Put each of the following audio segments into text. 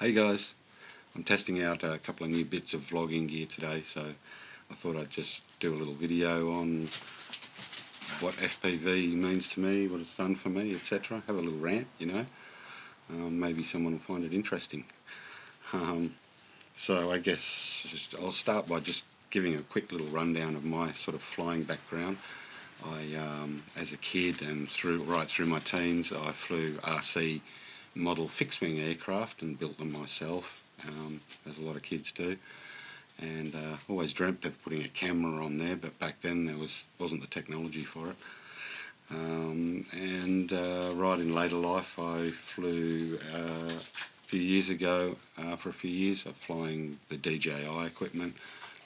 Hey guys, I'm testing out a couple of new bits of vlogging gear today, so I thought I'd just do a little video on what FPV means to me, what it's done for me, etc. Have a little rant, you know. Maybe someone will find it interesting. So I guess I'll start by just giving a quick little rundown of my sort of flying background. As a kid and right through my teens, I flew RC model fixed-wing aircraft and built them myself, as a lot of kids do. And always dreamt of putting a camera on there, but back then there wasn't the technology for it. Right in later life, I flew a few years ago. For a few years, I'm flying the DJI equipment,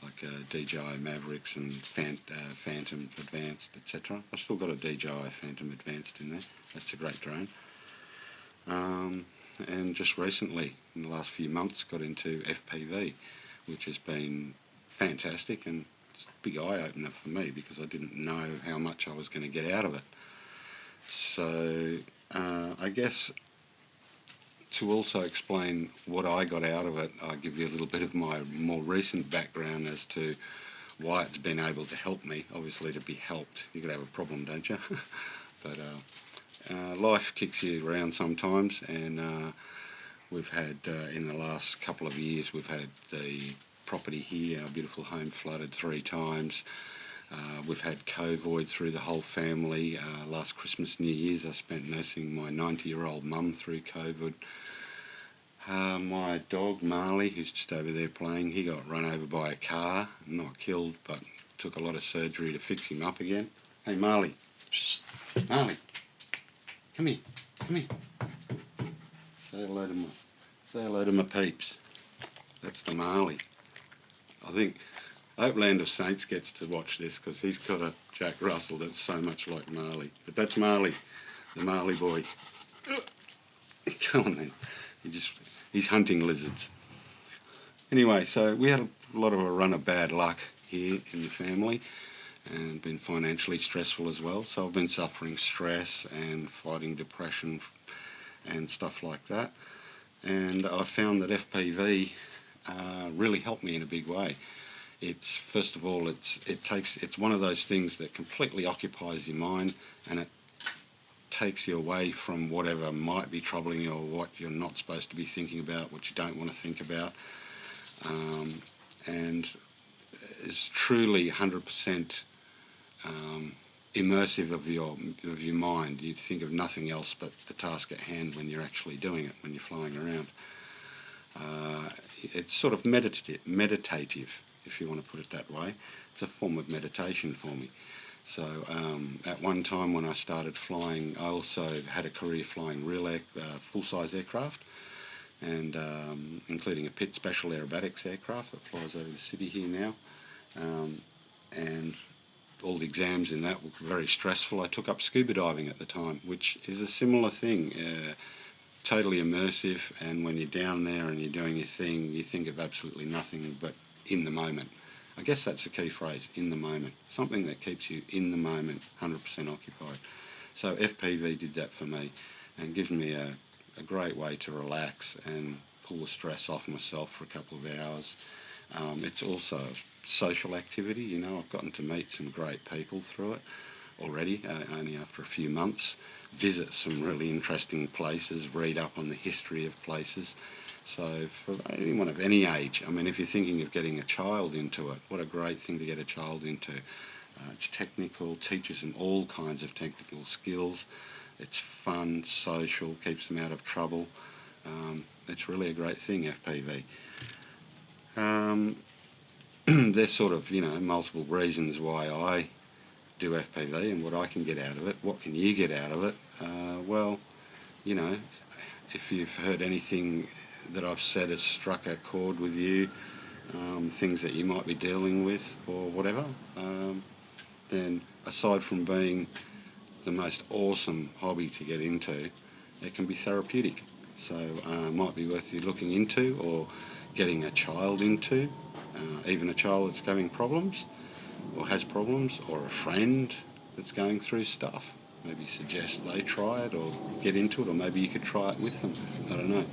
like DJI Mavericks and Phantom Advanced, etc. I've still got a DJI Phantom Advanced in there. That's a great drone. And just recently, in the last few months, got into FPV, which has been fantastic, and it's a big eye-opener for me because I didn't know how much I was going to get out of it. So I guess to also explain what I got out of it, I'll give you a little bit of my more recent background as to why it's been able to help me. Obviously, to be helped, you've got to have a problem, don't you? But life kicks you around sometimes, and we've had, in the last couple of years, we've had the property here, our beautiful home, flooded 3 times. We've had COVID through the whole family. Last Christmas, New Year's, I spent nursing my 90-year-old mum through COVID. My dog, Marley, who's just over there playing, he got run over by a car. Not killed, but took a lot of surgery to fix him up again. Hey, Marley. Marley. Come here. Come here. Say hello to my peeps. That's the Marley. I hope Land of Saints gets to watch this because he's got a Jack Russell that's so much like Marley. But that's Marley, the Marley boy. Come on then. He's hunting lizards. Anyway, so we had a lot of a run of bad luck here in the family, and been financially stressful as well. So I've been suffering stress and fighting depression and stuff like that. And I found that FPV really helped me in a big way. It's, first of all, it's one of those things that completely occupies your mind, and it takes you away from whatever might be troubling you or what you're not supposed to be thinking about, what you don't want to think about, and is truly 100% immersive of your mind. You think of nothing else but the task at hand when you're actually doing it, when you're flying around. It's sort of meditative, if you want to put it that way. It's a form of meditation for me. So at one time when I started flying, I also had a career flying full-size aircraft, and including a Pitt Special Aerobatics aircraft that flies over the city here now. And all the exams in that were very stressful. I took up scuba diving at the time, which is a similar thing, totally immersive, and when you're down there and you're doing your thing, you think of absolutely nothing but in the moment. I guess that's the key phrase, in the moment. Something that keeps you in the moment, 100% occupied. So FPV did that for me and gives me a great way to relax and pull the stress off myself for a couple of hours. It's also a social activity, you know. I've gotten to meet some great people through it already, only after a few months, visit some really interesting places, read up on the history of places. So for anyone of any age, I mean, if you're thinking of getting a child into it, what a great thing to get a child into. It's technical, teaches them all kinds of technical skills. It's fun, social, keeps them out of trouble. It's really a great thing, FPV. There's sort of, you know, multiple reasons why I do FPV and what I can get out of it. What can you get out of it? Well, you know, if you've heard anything that I've said has struck a chord with you, things that you might be dealing with or whatever, then aside from being the most awesome hobby to get into, it can be therapeutic. So it might be worth you looking into or getting a child into, even a child that's having problems or has problems, or a friend that's going through stuff. Maybe suggest they try it or get into it, or maybe you could try it with them. I don't know.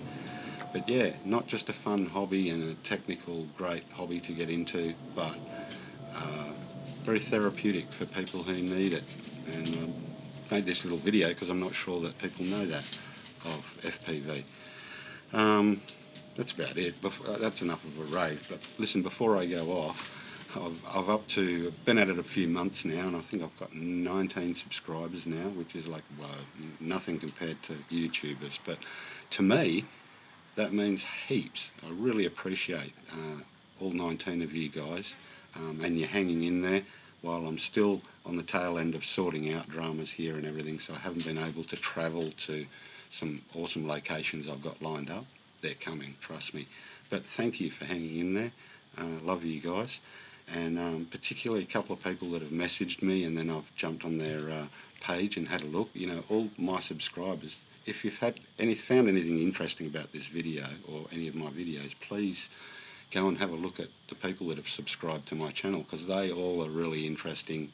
But yeah, not just a fun hobby and a technical great hobby to get into, but very therapeutic for people who need it. And made this little video because I'm not sure that people know that of FPV. That's about it. That's enough of a rave. But listen, before I go off, I've been at it a few months now, and I think I've got 19 subscribers now, which is like, wow, nothing compared to YouTubers. But to me, that means heaps. I really appreciate all 19 of you guys, and you're hanging in there while I'm still on the tail end of sorting out dramas here and everything, so I haven't been able to travel to some awesome locations I've got lined up. They're coming, trust me. But thank you for hanging in there. Love you guys. And particularly a couple of people that have messaged me, and then I've jumped on their page and had a look. You know, all my subscribers, if you've found anything interesting about this video or any of my videos, please go and have a look at the people that have subscribed to my channel, because they all are really interesting,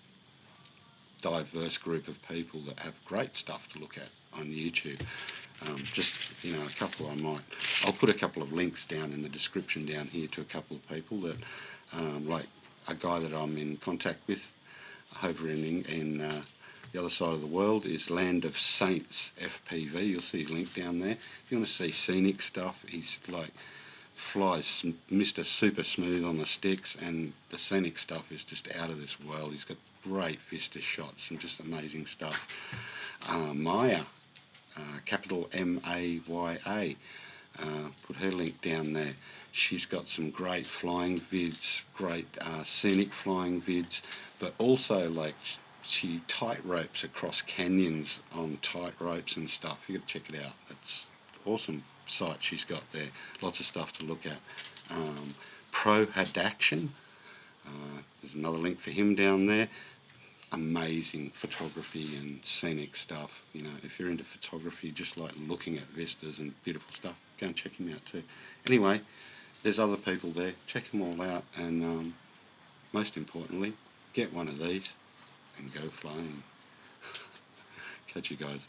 diverse group of people that have great stuff to look at on YouTube. Just, you know, a couple I'll put a couple of links down in the description down here to a couple of people that, like a guy that I'm in contact with over in the other side of the world is Land of Saints FPV. You'll see his link down there. If you want to see scenic stuff, he's like flies Mr. Super Smooth on the sticks, and the scenic stuff is just out of this world. He's got great vista shots and just amazing stuff. Maya, capital M-A-Y-A, put her link down there. She's got some great flying vids, great scenic flying vids, but also like she tight ropes across canyons on tight ropes and stuff. You got to check it out. It's awesome site she's got there. Lots of stuff to look at. Pro Hadaction, there's another link for him down there. Amazing photography and scenic stuff. You know, if you're into photography, just like looking at vistas and beautiful stuff, go and check him out too. Anyway, there's other people there. Check them all out, and most importantly, get one of these and go flying. Catch you guys.